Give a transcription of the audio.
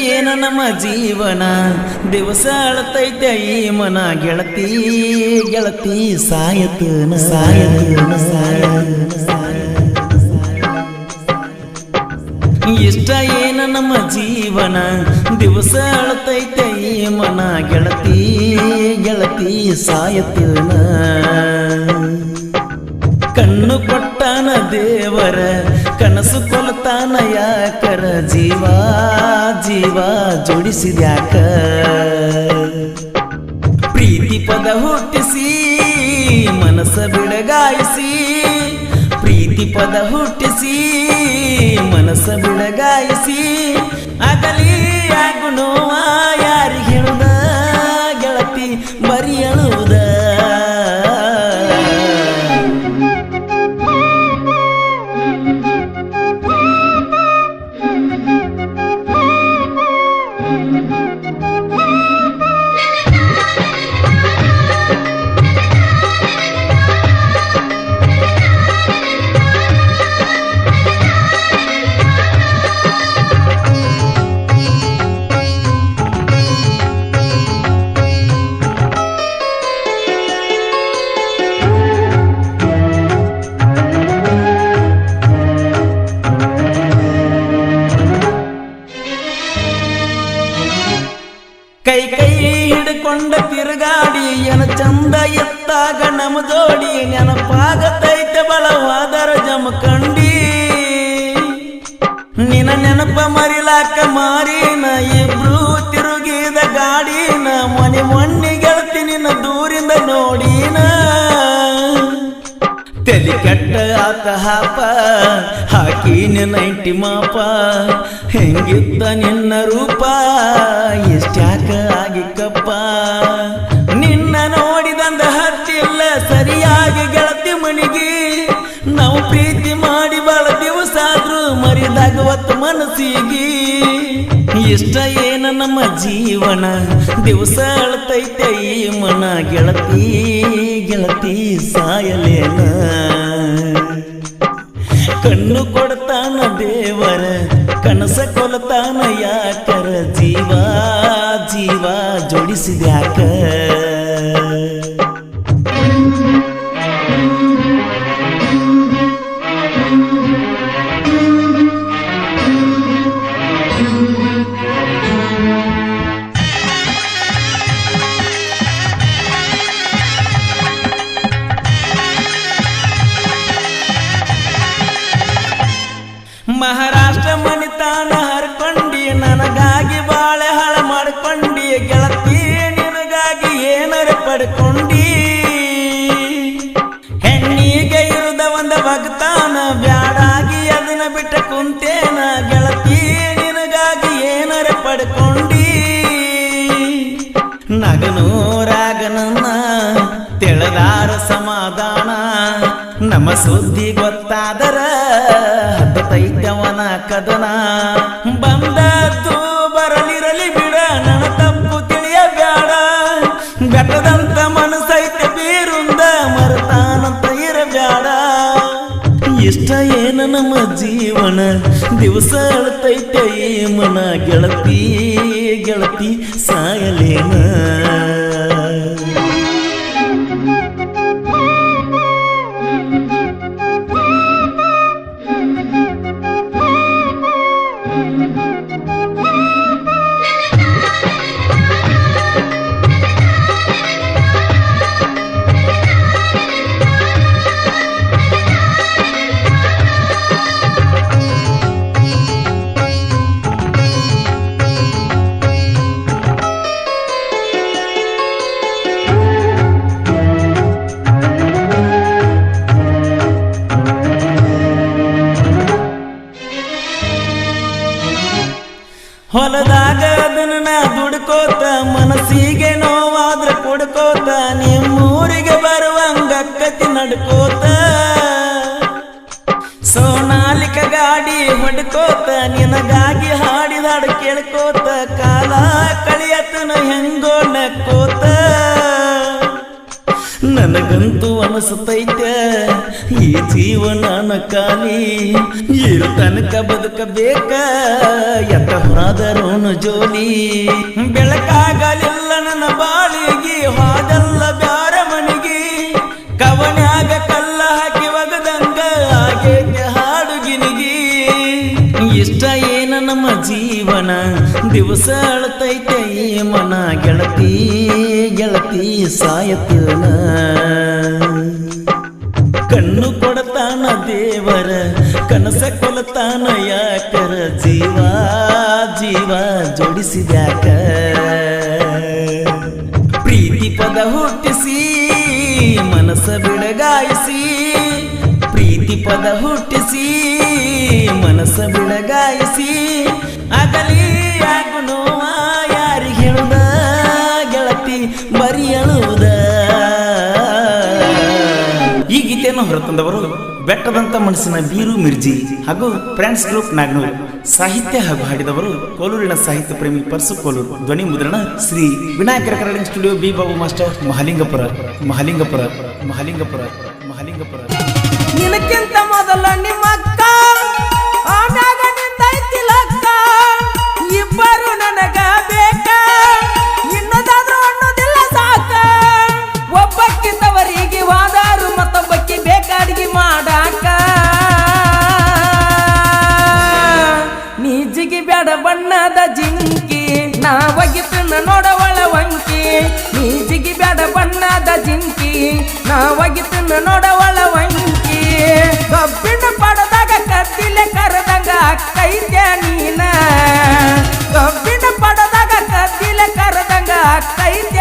ಏನ ನಮ್ಮ ಜೀವನ ದಿವಸ ಅಳತೈತೆ ಈ ಮನ ಗೆಳತಿ ಗೆಳತಿ ಸಾಯತನ ಇಷ್ಟ ಏನ ನಮ್ಮ ಜೀವನ ದಿವಸ ಅಳತೈತೆ ಈ ಮನ ಗೆಳತಿ ಗೆಳತಿ ಸಾಯತನ ಕಣ್ಣು ಕೊಟ್ಟಾನ ದೇವರ ಕನಸು ಕೊಲ್ತಾನ ಯಾಕರ ಜೀವ ಜೀವ ಜೋಡಿಸಿದ್ಯಾಕ ಪ್ರೀತಿ ಪದ ಹುಟ್ಟಿಸಿ ಮನಸ್ಸ ಬಿಡಗಾಯಿಸಿ ಪ್ರೀತಿ ಪದ ಹುಟ್ಟಿಸಿ ಮನಸ್ಸ ಬಿಡಗಾಯಿಸಿ ಆಗಲಿ ಆಗುಣೋವ ಯಾರಿಗೆ ಹೇಳುದ ಗೆಳತಿ ಬರಿ ಅಳುವುದ ಕೈ ಕೈ ಹಿಡ್ಕೊಂಡ ತಿರುಗಾಡಿ ಏನ ಚಂದ ಎತ್ತಾಗ ನಮ ಜೋಡಿ ನೆನಪಾಗತೈತೆ ಬಳವಾದರ ಜಮಕಂಡಿ ನಿನ ನೆನಪ ಮರಿಲಾಕ ಮಾರಿನ ಇಬ್ರು ತಿರುಗಿದ ಗಾಡಿನ ಮನೆ ಮೊನ್ನೆ ಗೆಳತಿ ನಿನ್ನ ದೂರಿಂದ ನೋಡಿನ ತಲೆ ಕೆಟ್ಟ ಆತ ಹಾಪ ಹಾಕಿ ನೈಂಟಿ ಮಾಪ ಹೆಂಗಿದ್ದ ನಿನ್ನ ರೂಪ ಎಷ್ಟ್ಯಾಕ ಆಗಿಕ್ಕಪ್ಪ ನಿನ್ನ ನೋಡಿದಂದ ಹತ್ತಿಲ್ಲ ಸರಿಯಾಗಿ ಗೆಳತಿ ಮನಿಗೆ ನಾವು ಪ್ರೀತಿ ಮಾಡಿ ಬಾಳ ದಿವಸ ಆದ್ರೂ ಮರಿದಾಗವತ್ತು ಮನಸ್ಸಿಗೆ ಇಷ್ಟ ಏನ ನಮ್ಮ ಜೀವನ ದಿವಸ ಅಳತೈತೆ ಈ ಮನ ಗೆಳತಿ ಗೆಳತಿ ಸಾಯಲೇನ ಕಣ್ಣು ಕೊಡ್ತಾನ ದೇವರ ಕನಸ ಕೊಲ್ತಾನ ಯಾಕರ ಜೀವ ಜೀವ ಜೋಡಿಸಿದ್ಯಾಕ ಮಹಾರಾಷ್ಟ್ರ ಮನಿತಾನ ಹರ್ಕೊಂಡಿ ನನಗಾಗಿ ಬಾಳೆ ಹಾಳ ಮಾಡ್ಕೊಂಡಿ ಗೆಳತಿ ನಿನಗಾಗಿ ಏನರ ಪಡ್ಕೊಂಡಿ ಹೆಣ್ಣಿಗೆ ಇರುದ ಒಂದ ಭಕ್ತಾನ ಬ್ಯಾಡಾಗಿ ಅದನ್ನ ಬಿಟ್ಟ ಕುಂತೇನ ಗೆಳತಿ ನಿನಗಾಗಿ ಏನರ ಪಡ್ಕೊಂಡಿ ನಗನೂರಾಗನನ್ನ ತೆಳದಾರ ಸಮಾಧಾನ ನಮ್ಮ ಸುದ್ದಿ ಗೊತ್ತಾದರ ಹತ್ತೈತವನ ಕದನ ಬಂದದ್ದು ಬರಲಿರಲಿ ಬಿಡ ನನ್ನ ತಪ್ಪು ತಿಳಿಯ ಬ್ಯಾಡ ಬೆಟ್ಟದಂತ ಮನಸ್ಸೈತೆ ಬೀರುಂದ ಮರತಾನಂತ ಇರಬ್ಯಾಡ ಇಷ್ಟ ಏನ ನಮ್ಮ ಜೀವನ ದಿವಸ ಅಳತೈತೆ ಈ ಮನ ಗೆಳತಿ ಗೆಳತಿ ಸಾಯಲೇನ ಹೊಲದಾಗ ಅದನ್ನ ದುಡ್ಕೋತ ಮನಸ್ಸಿಗೆ ನೋವಾದ್ರ ಕೊಡ್ಕೋತ ನಿಮ್ಮೂರಿಗೆ ಬರುವಂಗಕ್ಕತಿ ನಡ್ಕೋತ ಸೋನಾಲಿಕ ಗಾಡಿ ಹೊಡ್ಕೋತ ನಿನಗಾಗಿ ಹಾಡಿದಾಡು ಕೇಳ್ಕೋತ ಕಾಲ ಕಳಿಯತನ ಹೆಂಗೋ ನಕ್ಕೋತ ನನಗಂತೂ ಅನಿಸ್ತೈತೆ ಈ ಜೀವನ ಖಾಲಿ ಇರು ತನಕ ಬದುಕಬೇಕ ಎತ್ತ ಹೋದರೋನು ಜೋಲಿ ಬೆಳಕಾಗಲಿಲ್ಲ ನನ್ನ ಬಾಳಿಗೆ ಹಾದಲ್ಲ ಬ್ಯಾರ ಮನಿಗೆ ಕವನ್ಯಾಗ ಕಲ್ಲ ಹಾಕಿ ಒಗದಂಗ ಆಗೇತೆ ಹಾಡುಗಿನಿಗೆ ಇಷ್ಟ ಏನ ನಮ್ಮ ಜೀವನ ದಿವಸ ಅಳತೈತೆ ಈ ಮನ ಗೆಳತಿ ಗೆಳತಿ ಸಾಯತನ ಕಣ್ಣು ಕೊಡತಾನ ದೇವರ ಕನಸ ಕೊಲತಾನ ಯಾಕರ ಜೀವ ಜೀವ ಜೋಡಿಸಿದ್ಯಾಕ ಪ್ರೀತಿ ಪದ ಹುಟ್ಟಿಸಿ ಮನಸ್ಸ ಬಿಡಗಾಯಿಸಿ ಪ್ರೀತಿ ಪದ ಹುಟ್ಟಿಸಿ ಮನಸ್ಸ ಬಿಡಗಾಯಿಸಿ ಆಗಲಿ ಆಗುಣೋವ ಯಾರಿಗೆ ಹೇಳುದ ಗೆಳತಿ ಬರಿ ಅಳುವುದ. ಈ ಗೀತೆಯನ್ನು ಹೊರತಂದವರು ಬೆಟ್ಟದಂತ ಮನಸ್ಸಿನ ಬೀರು ಮಿರ್ಜಿ ಹಾಗೂ ಫ್ರೆಂಡ್ಸ್ ಗ್ರೂಪ್ ನಾಗನೂರು. ಸಾಹಿತ್ಯ ಹಾಗೂ ಹಾಡಿದವರು ಕೋಲೂರಿನ ಸಾಹಿತ್ಯ ಪ್ರೇಮಿ ಪರ್ಸು ಕೋಲೂರು. ಧ್ವನಿ ಮುದ್ರಣ Shri Vinayaka recording studio B Babu master Mahalingapura Mahalingapura Mahalingapura Mahalingapura. ನಿನಕ್ಕಿಂತ ಮೊದಲ ನಿಮ್ಮ ಅಕ್ಕ ಆಮ್ಯಾಗ ನಿಂದೈತಿ ಲಕ್ಕ ಇಬ್ಬರು ನನಗ ಬೇಕ ಇನ್ನದಾದ್ರೂ ಅನ್ನೋದಿಲ್ಲ ಸಾಕ ಒಬ್ಬಕ್ಕಿದ್ದವರಿಗೆ ವಾದಾರು ಮತ್ತೊಬ್ಬಕ್ಕೆ ಬೇಕಾಡಿಗೆ ಮಾಡಾಕ ನೀಜಿಗೆ ಬ್ಯಾಡ ಬಣ್ಣದ ಜಿಂಕಿ ನಾ ಒಗಿತನ ನೋಡವಳ ವಂಕಿ ನೀಜಿಗೆ ಬ್ಯಾಡ ಬಣ್ಣದ ಜಿಂಕಿ ನಾ ಒಗಿತನ ನೋಡವಳ ವಂಕಿ ಕಬ್ಬಿಣ ಪಡದಾಗ ಕತ್ತಿಲೆ ಕರೆದಂಗ ಅಕ್ಕೈತ್ಯ ನೀನ ಕಬ್ಬಿಣ ಪಡದಾಗ ಕತ್ತಿಲೆ ಕರೆದಂಗ ಅಕ್ಕೈತ್ಯ